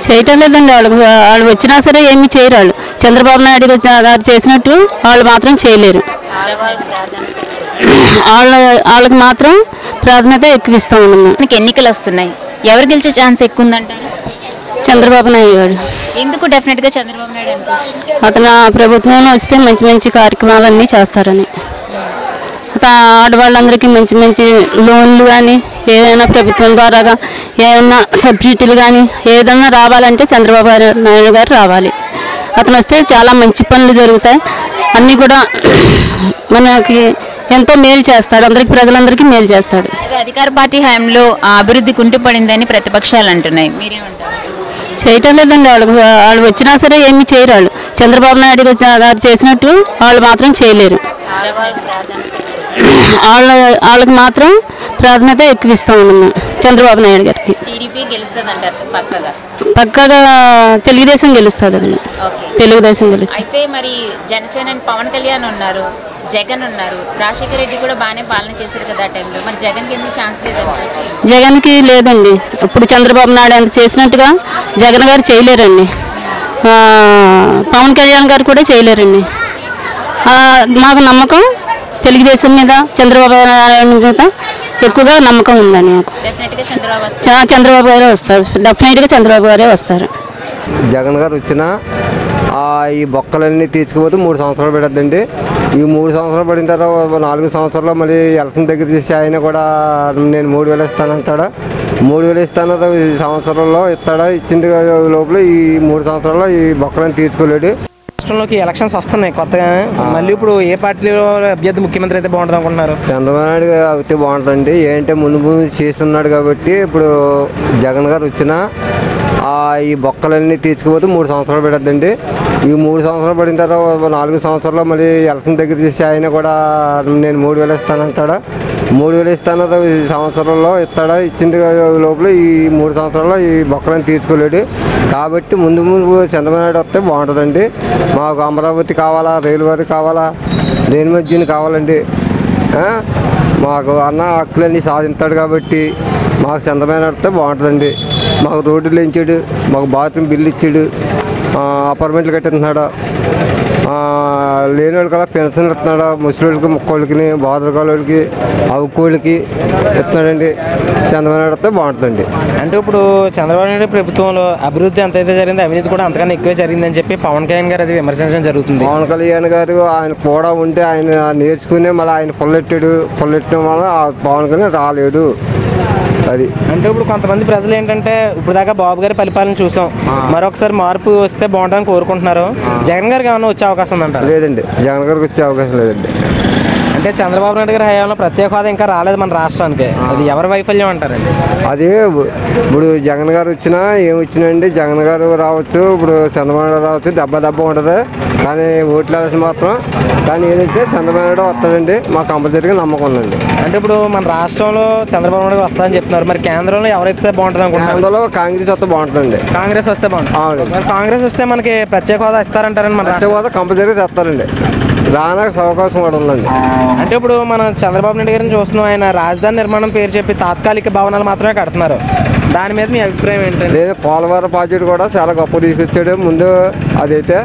చేయటం లేదండి. వాళ్ళు వచ్చినా సరే ఏమీ చేయరు. వాళ్ళు చంద్రబాబు నాయుడు గారు చేసినట్టు వాళ్ళు మాత్రం చేయలేరు. వాళ్ళకి మాత్రం ప్రాధాన్యత ఎక్కువ ఇస్తాం. ఎన్నికలు వస్తున్నాయి, ఎవరు గెలిచే ఛాన్స్ ఎక్కువ ఉందంటారు? చంద్రబాబు నాయుడు గారు. ఎందుకు డెఫినెట్గా చంద్రబాబు నాయుడు అంటే? అతను ప్రభుత్వంలో వస్తే మంచి మంచి కార్యక్రమాలన్నీ చేస్తారని. ఆడవాళ్ళందరికీ మంచి మంచి లోన్లు కానీ ఏదైనా ప్రభుత్వం ద్వారా ఏమైనా సబ్సిడీలు కానీ ఏదైనా రావాలంటే చంద్రబాబు నాయుడు గారు రావాలి. అతను వస్తే చాలా మంచి పనులు జరుగుతాయి. అన్నీ కూడా మనకి ఎంతో మేలు చేస్తాడు. అందరికి ప్రజలందరికీ మేలు చేస్తాడు. అధికార పార్టీ హయాంలో అభివృద్ధి కుంటుపడిందని ప్రతిపక్షాలు అంటున్నాయి, మీరేమంటారు? చేయటం లేదండి. వాళ్ళు వచ్చినా సరే ఏమీ చేయరు. వాళ్ళు చంద్రబాబు నాయుడు గారు చేసినట్టు వాళ్ళు మాత్రం చేయలేరు. వాళ్ళకి మాత్రం ప్రాధాన్యత ఎక్కువ ఇస్తాం చంద్రబాబు నాయుడు గారికి. పక్కగా తెలుగుదేశం గెలుస్తుంది. తెలుగుదేశం గెలుస్తుంది. అయితే మరి జనసేన పవన్ కళ్యాణ్ ఉన్నారు, జగన్ ఉన్నారు, రాజశేఖర రెడ్డి కూడా బాగానే పాలన చేశారు కదా ఆ టైంలో. మరి జగన్కి ఎందుకు ఛాన్స్ లేదండి? జగన్కి లేదండి. ఇప్పుడు చంద్రబాబు నాయుడు అంత చేసినట్టుగా జగన్ గారు చేయలేరండి. పవన్ కళ్యాణ్ గారు కూడా చేయలేరండి. మాకు నమ్మకం తెలుగుదేశం మీద, చంద్రబాబు నాయుడు మీద ఎక్కువగా నమ్మకం ఉందండి మాకు. చంద్రబాబు గారే వస్తారు. డెఫినెట్గా చంద్రబాబు గారే వస్తారు. జగన్ గారు వచ్చినా ఈ బొక్కలన్నీ తీర్చుకుపోతే 3 సంవత్సరాలు పడుతుందండి. ఈ 3 సంవత్సరాలు పడిన తర్వాత 4 సంవత్సరాల్లో మళ్ళీ ఎలక్షన్ దగ్గర తీసి ఆయన కూడా నేను 3000 ఇస్తానంటాడా? 3000 ఇస్తాను ఈ సంవత్సరంలో ఇస్తాడా? ఇచ్చింది లోపల ఈ 3 సంవత్సరాల్లో ఈ బొక్కలన్నీ తీర్చుకోలేడు. రాష్ట్రంలోకి ఎలక్షన్స్ వస్తున్నాయి కొత్తగా. మళ్ళీ ఇప్పుడు ఏ పార్టీలో అభ్యర్థి ముఖ్యమంత్రి అయితే బాగుంటుంది అనుకుంటున్నారు? చంద్రబాబు నాయుడు అయితే బాగుంటుందండి. ఏంటంటే ముందు చేస్తున్నాడు కాబట్టి ఇప్పుడు జగన్ గారు వచ్చినా ఈ బొక్కలన్నీ తీర్చుకుపోతే 3 సంవత్సరాలు పడుతుందండి. ఈ 3 సంవత్సరాలు పడిన తర్వాత 4 సంవత్సరాల్లో మళ్ళీ ఎలక్షన్ దగ్గర తీసి ఆయన కూడా నేను 3000 ఇస్తానంటాడా? 3000 ఇస్తాను ఈ సంవత్సరంలో ఇస్తాడా? ఇచ్చింది లోపల ఈ 3 సంవత్సరాల్లో ఈ బొక్కలన్నీ తీర్చుకోలేడు. కాబట్టి ముందు చంద్రబాబు నాయుడు వస్తే బాగుంటుందండి. మాకు అమరావతి కావాలా, రైల్వే కావాలా, దేని మధ్యని కావాలండి. మాకు అన్న హక్కులన్నీ సాధిస్తాడు కాబట్టి మాకు చంద్రబాబు నాయుడు వస్తే బాగుంటుందండి. మాకు రోడ్డులు ఇచ్చాడు, మాకు బాత్రూమ్ బిల్లు ఇచ్చాడు, అపార్ట్మెంట్లు కట్టిస్తున్నాడు, లేని వాళ్ళకి అలా పెన్షన్ ఇస్తున్నాడు, ముసలిళ్ళకి, ముక్కోళ్ళకి, బాధరకాలకి, అవుకోళ్ళకి ఇస్తున్నాడండి. చంద్రబాబు నాయుడు వస్తే బాగుంటుందండి. అంటే ఇప్పుడు చంద్రబాబు నాయుడు ప్రభుత్వంలో అభివృద్ధి ఎంతైతే జరిగింది, అవినీతి కూడా అంతకన్నా ఎక్కువే జరిగిందని చెప్పి పవన్ కళ్యాణ్ గారు అది విమర్శించడం జరుగుతుంది. పవన్ కళ్యాణ్ గారు ఆయన కూడా ఉంటే ఆయన నేర్చుకునే మళ్ళీ ఆయన పొల్లెట్టడం వల్ల పవన్ కళ్యాణ్ రాలేడు. అది అంటే ఇప్పుడు కొంతమంది ప్రజలు ఏంటంటే ఇప్పుడు దాకా బాబు గారి పరిపాలన చూసాం, మరొకసారి మార్పు వస్తే బాగుంటుందని కోరుకుంటున్నారు. జగన్ గారికి ఏమైనా వచ్చే అవకాశం ఉందంట? లేదండి, జగన్ గారికి వచ్చే అవకాశం లేదండి. అంటే చంద్రబాబు నాయుడు గారి హయాంలో ప్రత్యేక హోదా ఇంకా రాలేదు మన రాష్ట్రానికి, అది ఎవరి వైఫల్యం అంటారండి? అది ఇప్పుడు జగన్ గారు వచ్చినా ఏమి వచ్చినాయండి, జగన్ గారు రావచ్చు, ఇప్పుడు చంద్రబాబు నాయుడు రావచ్చు, దెబ్బ ఉంటుంది. కానీ ఓట్లు వేసిన మాత్రం కానీ ఏంటంటే చంద్రబాబు నాయుడు వస్తాడండి. మాకు కంపల్సరీగా నమ్మకం ఉందండి. అంటే ఇప్పుడు మన రాష్ట్రంలో చంద్రబాబు నాయుడు వస్తారని చెప్తున్నారు, మరి కేంద్రంలో ఎవరైతే బాగుంటుంది అనుకుంటున్నారు? కేంద్రంలో కాంగ్రెస్ వస్తే బాగుంటుందండి. కాంగ్రెస్ వస్తే బాగుంటుంది. మరి కాంగ్రెస్ వస్తే మనకి ప్రత్యేక హోదా ఇస్తారంటారని? మన ప్రత్యేక హోదా కంపల్సరీగా తెస్తారండి. రానకు అవకాశం కూడా ఉందండి. అంటే ఇప్పుడు మనం చంద్రబాబు నాయుడు గారిని చూస్తున్నాం, ఆయన రాజధాని నిర్మాణం పేరు చెప్పి తాత్కాలిక భవనాలు మాత్రమే కడుతున్నారు. దాని మీద మీ అభిప్రాయం ఏంటంటే? లేదు, పోలవరం ప్రాజెక్టు కూడా చాలా గొప్ప తీసుకొచ్చాడు. ముందు అదైతే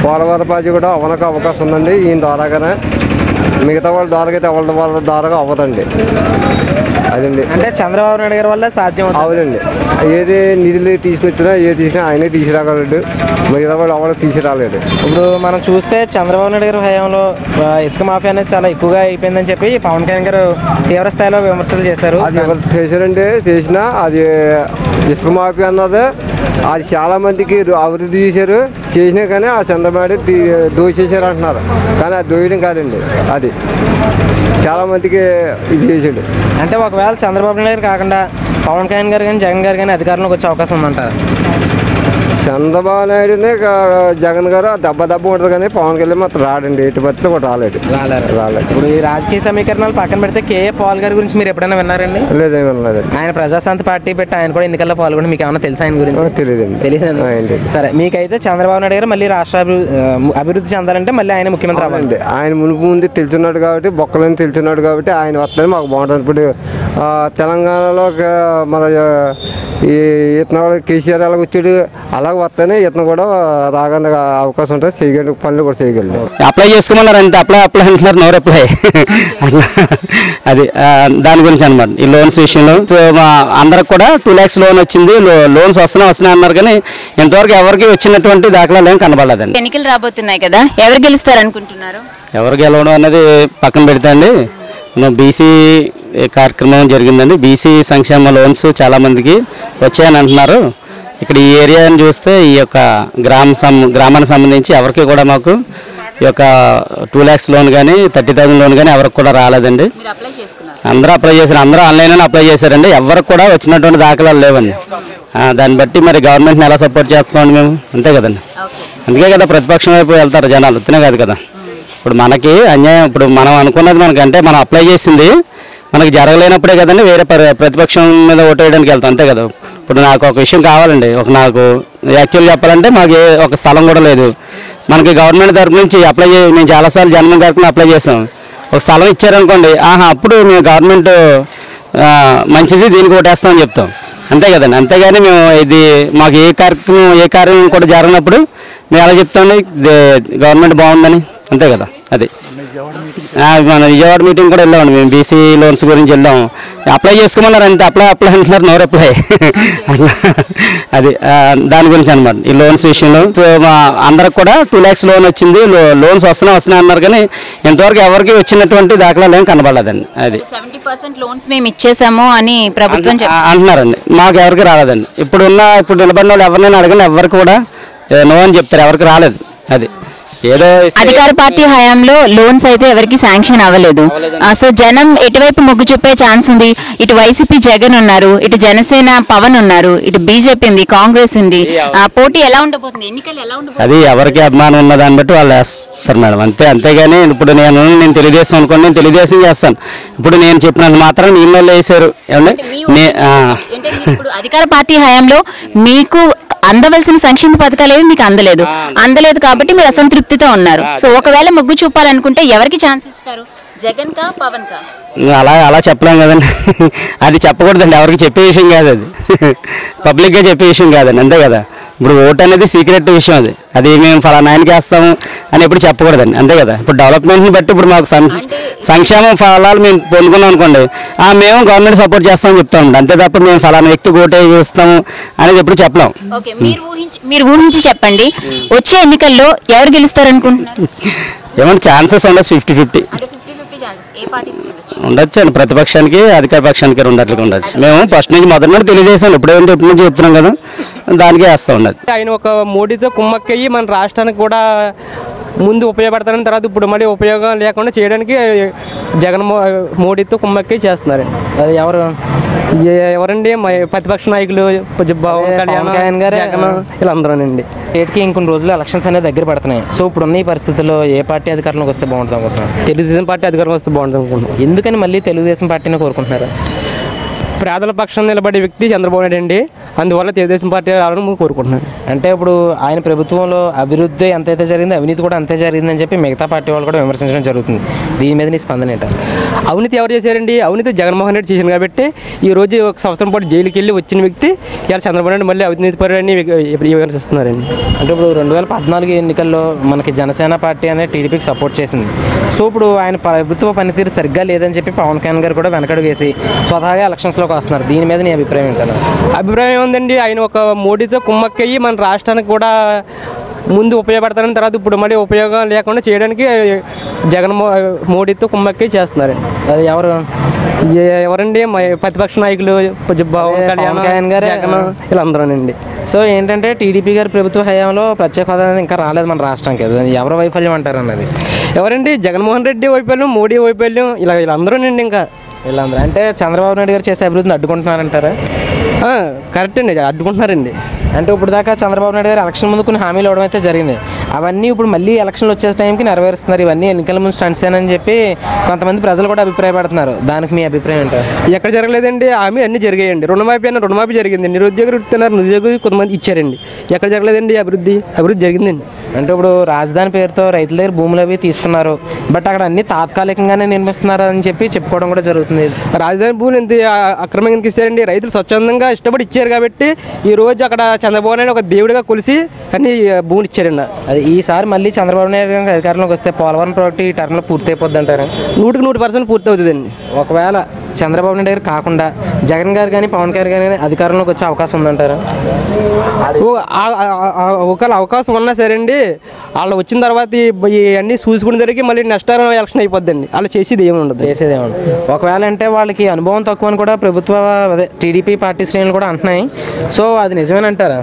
పోలవరం ప్రాజెక్టు కూడా అవనకు అవకాశం ఉందండి. ఈయన ద్వారాగానే, మిగతా వాళ్ళ ద్వారా అయితే వాళ్ళ ద్వారాగా అవ్వదండి. అదండి. అంటే చంద్రబాబు నాయుడు గారి వల్ల సాధ్యం అవునండి. ఏది నిధులు తీసుకొచ్చినా ఏది తీసినా ఆయనే తీసుకురాగలడు, మిగతా వాళ్ళు ఎవరు తీసుకురాలేడు. ఇప్పుడు మనం చూస్తే చంద్రబాబు నాయుడు గారి హయాంలో ఇసుక మాఫియా అనేది చాలా ఎక్కువగా అయిపోయిందని చెప్పి పవన్ కళ్యాణ్ గారు తీవ్ర స్థాయిలో విమర్శలు చేశారు. అది ఎవరు చేశారండి, చేసినా అది ఇసుక మాఫియా అన్నది అది చాలా మందికి అభివృద్ధి చేశారు, చేసినా కానీ ఆ చంద్రబాబు దోచేశారు అంటున్నారు. కానీ అది దోయడం కాదండి, అది చాలా మందికి ఇది చేశాడు. అంటే ఒకవేళ చంద్రబాబు నాయుడు గారు కాకుండా పవన్ కళ్యాణ్ గారు కానీ జగన్ గారు కానీ అధికారంలోకి వచ్చే అవకాశం ఉందంటారు? చంద్రబాబు నాయుడునే జగన్ గారు దెబ్బ ఉంటుంది కానీ పవన్ కళ్యాణ్ మాత్రం రాడండి. ఎటు బతిలో కూడా రాలేదు. ఇప్పుడు ఈ రాజకీయ సమీకరణాలు పక్కన పెడితే కేఏ పాల్ గారి గురించి మీరు ఎప్పుడైనా విన్నారండి? లేదేమి వినలేదు. ఆయన ప్రజాశాంతి పార్టీ పెట్టి ఆయన కూడా ఎన్నికల్లో పాల్గొని మీకు ఏమైనా తెలుసా ఆయన గురించి? తెలియదండి. తెలియదు. సరే, మీకైతే చంద్రబాబు నాయుడు గారు మళ్ళీ రాష్ట్ర అభివృద్ధి చెందాలంటే మళ్ళీ ఆయన ముఖ్యమంత్రి అవ్వాలండి. ఆయన ముందు తెలుసున్నాడు కాబట్టి, బొక్కలని తెలుసున్నాడు కాబట్టి ఆయన వస్తే మాకు బాగుంటుంది. ఇప్పుడు తెలంగాణలో మన ఈ ఇతను కేసీఆర్ అలాగ వచ్చాడు, అలాగ వస్తేనే ఇతను కూడా రాగానే అవకాశం ఉంటుంది, చేయగలి పనులు కూడా చేయగలరు. అప్లై చేసుకోమన్నారు అంతే. అప్లై అంటున్నారు, నో రిప్లై. అది దాని గురించి అనమాట ఈ లోన్స్ విషయంలో. సో మా అందరికి కూడా 2 lakhs లోన్ వచ్చింది, లోన్స్ వస్తున్నాయి అన్నారు కానీ ఇంతవరకు ఎవరికి వచ్చినటువంటి దాఖలాలు ఏం కనబడలేదండి. ఎన్నికలు రాబోతున్నాయి కదా, ఎవరు గెలుస్తారు అనుకుంటున్నారు? ఎవరు గెలవడం అనేది పక్కన పెడితే అండి, బీసీ కార్యక్రమం జరిగిందండి. బీసీ సంక్షేమ లోన్స్ చాలామందికి వచ్చాయని అంటున్నారు. ఇక్కడ ఈ ఏరియాని చూస్తే ఈ యొక్క గ్రామానికి సంబంధించి ఎవరికి కూడా మాకు ఈ యొక్క 2 lakhs లోన్ కానీ 30,000 లోన్ కానీ ఎవరికి కూడా రాలేదండి. అందరూ అప్లై చేశారు, అందరూ ఆన్లైన్లోనే అప్లై చేశారండి. ఎవరికి కూడా వచ్చినటువంటి దాఖలాలు లేవండి. దాన్ని బట్టి మరి గవర్నమెంట్ని ఎలా సపోర్ట్ చేస్తామండి మేము, అంతే కదండి. అందుకే కదా ప్రతిపక్షం వైపు వెళ్తారు జనాలు, వస్తేనే కాదు కదా. ఇప్పుడు మనకి అన్యాయం, ఇప్పుడు మనం అనుకున్నది మనకంటే మనం అప్లై చేసింది మనకి జరగలేనప్పుడే కదండి వేరే ప్రతిపక్షం మీద ఓటు వేయడానికి వెళ్తాం, అంతే కదా. ఇప్పుడు నాకు ఒక విషయం కావాలండి, నాకు యాక్చువల్ చెప్పాలంటే మాకు ఒక స్థలం కూడా లేదు. మనకి గవర్నమెంట్ తరఫు నుంచి అప్లై మేము చాలాసార్లు జన్మం తరఫున అప్లై చేసాం. ఒక స్థలం ఇచ్చారనుకోండి, అప్పుడు మేము గవర్నమెంట్ మంచిది దీనికి ఓటేస్తామని చెప్తాం, అంతే కదండి. అంతేగాని మేము ఇది మాకు ఏ కార్యం కూడా జరగనప్పుడు మేము ఎలా చెప్తామండి గవర్నమెంట్ బాగుందని, అంతే కదా. అది మన విజయవాడ మీటింగ్ కూడా వెళ్ళామండి మేము, బీసీ లోన్స్ గురించి వెళ్ళాం. అప్లై చేసుకోమన్నారు అంతే. అప్లై అంటున్నారు, నో రిప్లై. అది దాని గురించి అనమాట ఈ లోన్స్ విషయంలో. సో మా అందరికి కూడా 2 lakhs లోన్ వచ్చింది, లోన్స్ వస్తున్నాయి అన్నారు కానీ ఇంతవరకు ఎవరికి వచ్చినటువంటి దాఖలాలు ఏం కనబడలేదండి. అది 70% లోన్స్ మేము ఇచ్చేసాము అని ప్రభుత్వం అంటున్నారండి. మాకు ఎవరికి రాలేదండి. ఇప్పుడు నిలబడిన వాళ్ళు ఎవరినైనా అడగండి, ఎవరికి కూడా నో అని చెప్తారు, ఎవరికి రాలేదు. అది ఏదో అధికార పార్టీ హయాంలో లోన్స్ అయితే ఎవరికి శాంక్షన్ అవ్వలేదు. సో జనం ఎటువైపు మొగ్గు చూపే ఛాన్స్ ఉంది? ఇటు వైసీపీ జగన్ ఉన్నారు, ఇటు జనసేన పవన్ ఉన్నారు, ఇటు బీజేపీ ఉంది, కాంగ్రెస్ ఉంది. పోటీ ఎలా ఉండబోతుంది, ఎన్నికలు ఎలా ఉండబోతుంది? అది ఎవరికి అభిమానం ఉన్న దాన్ని బట్టి వాళ్ళు వేస్తారు మేడం, అంతే. అంతేగాని ఇప్పుడు నేను తెలుగుదేశం అనుకోండి, నేను తెలుగుదేశం చేస్తాను. ఇప్పుడు నేను చెప్పినంత మాత్రం నీళ్ళు వేసారు. అధికార పార్టీ హయాంలో మీకు అందవలసిన సంక్షేమ పథకాలు ఏవి మీకు అందలేదు కాబట్టి మీరు అసంతృప్తితో ఉన్నారు. సో ఒకవేళ మొగ్గు చూపాలనుకుంటే ఎవరికి ఛాన్స్ ఇస్తారు, జగన్ కా పవన్ కా? అలా చెప్పలేం కదండి. అది చెప్పకూడదండి, ఎవరికి చెప్పే విషయం కాదు, అది పబ్లిక్గా చెప్పే విషయం కాదండి, అంతే కదా. ఇప్పుడు ఓటు అనేది సీక్రెట్ విషయం, అది మేము ఫలానా ఆయనకి వేస్తాము అని ఎప్పుడు చెప్పకూడదండి, అంతే కదా. ఇప్పుడు డెవలప్మెంట్ని బట్టి ఇప్పుడు మాకు సంక్షేమ ఫలాలు మేము పొందుకున్నాం అనుకోండి, మేము గవర్నమెంట్ సపోర్ట్ చేస్తామని చెప్తామండి, అంతే తప్ప మేము ఫలానా వ్యక్తి ఓటే వేస్తాము అనేది ఎప్పుడు చెప్పలేం. మీరు ఊహించి చెప్పండి, వచ్చే ఎన్నికల్లో ఎవరు గెలుస్తారు అనుకుంటున్నారు? ఏమంటే ఛాన్సెస్ ఉండొచ్చు 50-50 ఉండొచ్చు అండి. ప్రతిపక్షానికి అధికార పక్షానికి 2 అట్లకి ఉండొచ్చు. మేము ఫస్ట్ నుంచి మొదటి తెలియజేసాం, ఎప్పుడేంటి ఎప్పటి నుంచి చెప్తున్నాం కదా, దానికే వేస్తూ ఉండదు. ఆయన ఒక మోడీతో కుమ్మక్కయ్యి మన రాష్ట్రానికి కూడా ముందు ఉపయోగపడతారని, తర్వాత ఇప్పుడు మళ్ళీ ఉపయోగం లేకుండా చేయడానికి మోడీతో కుమ్మక్కయ్యి చేస్తున్నారండి. అది ఎవరండి? ప్రతిపక్ష నాయకులు పవన్ కళ్యాణ్ గారు, వీళ్ళందరూనండి. ఏటికి ఇంకొన్ని రోజులు ఎలక్షన్స్ అనేది దగ్గర పడుతున్నాయి. సో ఇప్పుడున్న ఈ పరిస్థితుల్లో ఏ పార్టీ అధికారంలోకి వస్తే బాగుంటుంది అనుకుంటున్నారు? తెలుగుదేశం పార్టీ అధికారంలోకి వస్తే బాగుంటుంది అనుకుంటున్నాం. ఎందుకని మళ్ళీ తెలుగుదేశం పార్టీని కోరుకుంటున్నారు? పేదల పక్షం నిలబడే వ్యక్తి చంద్రబాబు నాయుడు అండి, అందువల్ల తెలుగుదేశం పార్టీ రావాలని కోరుకుంటున్నాను. అంటే ఇప్పుడు ఆయన ప్రభుత్వంలో అభివృద్ధి ఎంతైతే జరిగిందో అవినీతి కూడా అంతే జరిగిందని చెప్పి మిగతా పార్టీ వాళ్ళు కూడా విమర్శించడం జరుగుతుంది. దీని మీద నీ స్పందన ఏంట? అవినీతి ఎవరు చేశారండి? అవినీతి జగన్మోహన్ రెడ్డి చేశారు కాబట్టి ఈ రోజు 1 సంవత్సరం పాటు జైలుకి వెళ్ళి వచ్చిన వ్యక్తి ఇలా చంద్రబాబు నాయుడు మళ్ళీ అవినీతి పరుడని విమర్శిస్తున్నారండి. అంటే ఇప్పుడు 2014 ఎన్నికల్లో మనకి జనసేన పార్టీ అనేది టీడీపీకి సపోర్ట్ చేసింది. సో ఇప్పుడు ఆయన ప్రభుత్వ పనితీరు సరిగ్గా లేదని చెప్పి పవన్ కళ్యాణ్ గారు కూడా వెనకడుగు వేసి స్వతహాగా ఎలక్షన్స్లోకి వస్తున్నారు. దీని మీద నీ అభిప్రాయం ఏంటన్నా? అభిప్రాయం ఉందండి, ఆయన ఒక మోడీతో కుమ్మక్కయ్యి మన రాష్ట్రానికి కూడా ముందు ఉపయోగపడతారని, తర్వాత ఇప్పుడు మళ్ళీ ఉపయోగం లేకుండా చేయడానికి మోడీతో కుమ్మక్కయ్యి చేస్తున్నారండి. అది ఎవరండి? ప్రతిపక్ష నాయకులు పవన్ కళ్యాణ్ గారు, వీళ్ళందరూనండి. సో ఏంటంటే టీడీపీ గారి ప్రభుత్వ హయాంలో ప్రత్యేక హోదా అనేది ఇంకా రాలేదు మన రాష్ట్రానికి. ఎవరి వైఫల్యం అంటారు అన్నది? ఎవరండి? జగన్మోహన్ రెడ్డి వైఫల్యం, మోడీ వైఫల్యం, వీళ్ళందరూనండి. ఇంకా వీళ్ళందరూ అంటే చంద్రబాబు నాయుడు గారు చేసే అభివృద్ధిని అడ్డుకుంటున్నారంటారా? కరెక్ట్ అండి, అడ్డుకుంటున్నారండి. అంటే ఇప్పుడు దాకా చంద్రబాబు నాయుడు గారు ఎలక్షన్ ముందు కొన్ని హామీలు ఇవ్వడం అయితే జరిగింది. అవన్నీ ఇప్పుడు మళ్ళీ ఎలక్షన్లు వచ్చే టైంకి నెరవేరుస్తున్నారు. ఇవన్నీ ఎన్నికల ముందు స్టంట్స్ అని చెప్పి కొంతమంది ప్రజలు కూడా అభిప్రాయపడుతున్నారు. దానికి మీ అభిప్రాయం ఏంటారు? ఎక్కడ జరగలేదండి, హామీ అన్నీ జరిగాయండి. రుణమాఫీ జరిగింది. నిరుద్యోగులు ఇస్తున్నారు, నిరుద్యోగులు కొంతమంది ఇచ్చారండి. ఎక్కడ జరగలేదండి అభివృద్ధి జరిగిందండి. అంటే ఇప్పుడు రాజధాని పేరుతో రైతుల దగ్గర భూములు అవి తీసుకున్నారు, బట్ అక్కడ అన్ని తాత్కాలికంగానే నిర్మిస్తున్నారు అని చెప్పి చెప్పుకోవడం కూడా జరుగుతుంది. రాజధాని భూములు ఎంత అక్రమంగా ఎందుకు ఇస్తారండి? రైతులు స్వచ్ఛందంగా ఇష్టపడి ఇచ్చారు కాబట్టి ఈ రోజు అక్కడ చంద్రబాబు నాయుడు ఒక దేవుడిగా కొలిసి అన్ని భూములు ఇచ్చారండి. అది ఈసారి మళ్ళీ చంద్రబాబు నాయుడు గారికి అధికారంలోకి వస్తే పోలవరం ప్రాజెక్టు ఈ టర్మ్లో పూర్తి అయిపోద్ది అంటారు? 100% పూర్తి అవుతుందండి. ఒకవేళ చంద్రబాబు నాయుడు గారు కాకుండా జగన్ గారు కానీ పవన్ గారు కానీ అధికారంలోకి వచ్చే అవకాశం ఉందంటారా? ఒకవేళ అవకాశం ఉన్నా సరే అండి, వాళ్ళు వచ్చిన తర్వాత ఇవన్నీ చూసుకునే దగ్గరికి మళ్ళీ నెక్స్ట్ ఎలక్షన్ అయిపోద్దండి. వాళ్ళు చేసేది ఏమి ఉండదు. ఒకవేళ అంటే వాళ్ళకి అనుభవం తక్కువ అని కూడా ప్రభుత్వ టీడీపీ పార్టీ శ్రేణులు కూడా అంటున్నాయి. సో అది నిజమేనంటారా?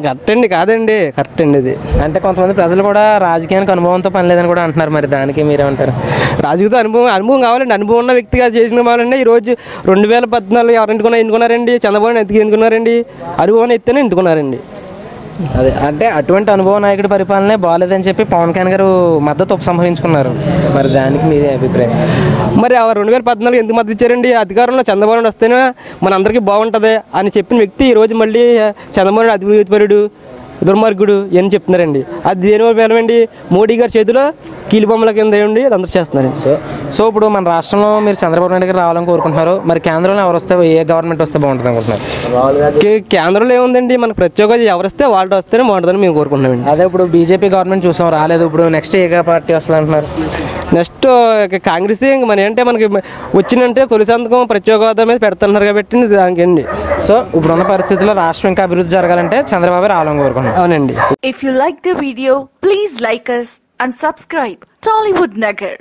కరెక్ట్ అండి. కాదండి, కరెక్ట్ అండి. ఇది అంటే కొంతమంది ప్రజలు కూడా రాజకీయానికి అనుభవంతో పని లేదని కూడా అంటున్నారు. మరి దానికి మీరేమంటారు? రాజకీయ అనుభవం కావాలండి. అనుభవం ఉన్న వ్యక్తిగా చేసిన వాళ్ళండి. ఈరోజు 2014 ఎవరు ఎన్నుకున్నారండి? చంద్రబాబు ఎందుకు ఎన్నుకున్నారండి? అనుభవం ఎత్తేనే ఎన్నుకున్నారండి. అదే అంటే అటువంటి అనుభవ నాయకుడి పరిపాలనే బాగాలేదని చెప్పి పవన్ కళ్యాణ్ గారు మద్దతు ఉపసంహరించుకున్నారు. మరి దానికి మీరే అభిప్రాయం? మరి 2014 ఎందుకు మద్దతు ఇచ్చారండి? అధికారంలో చంద్రబాబు నాయుడు వస్తేనే మన అందరికీ బాగుంటుంది అని చెప్పిన వ్యక్తి ఈరోజు మళ్ళీ చంద్రబాబు నాయుడు అభివృద్ధిపరుడు, దుర్మార్గుడు అని చెప్తున్నారండి. అది దేనివల్ల? మోడీ గారి చేతిలో కీలుబొమ్మల కింద ఉండి అందరూ చేస్తున్నారండి. సో ఇప్పుడు మన రాష్ట్రంలో మీరు చంద్రబాబు నాయుడు గారు రావాలని కోరుకుంటున్నారు. మరి కేంద్రంలో ఎవరు వస్తే, ఏ గవర్నమెంట్ వస్తే బాగుంటుంది అనుకుంటున్నారు? కేంద్రంలో ఏముందండి, మనకు ప్రత్యేక ఎవరు వస్తే వాళ్ళు వస్తేనే బాగుంటుందని మేము కోరుకుంటున్నామండి. అదే ఇప్పుడు బీజేపీ గవర్నమెంట్ చూసాం, రాలేదు. ఇప్పుడు నెక్స్ట్ ఏ పార్టీ వస్తుంది అంటున్నారు? నెక్స్ట్ కాంగ్రెస్. ఇంక మన ఏంటంటే మనకి వచ్చిందంటే తొలి సంతకం ప్రత్యేక హోదా మీద పెడుతున్నారు కాబట్టి దానికండి. సో ఇప్పుడున్న పరిస్థితుల్లో రాష్ట్రం ఇంకా అభివృద్ధి జరగాలంటే చంద్రబాబు రావాలని కోరుకుంటున్నాం. అవునండి. If you like the video, please like us and subscribe Tollywood Nagar.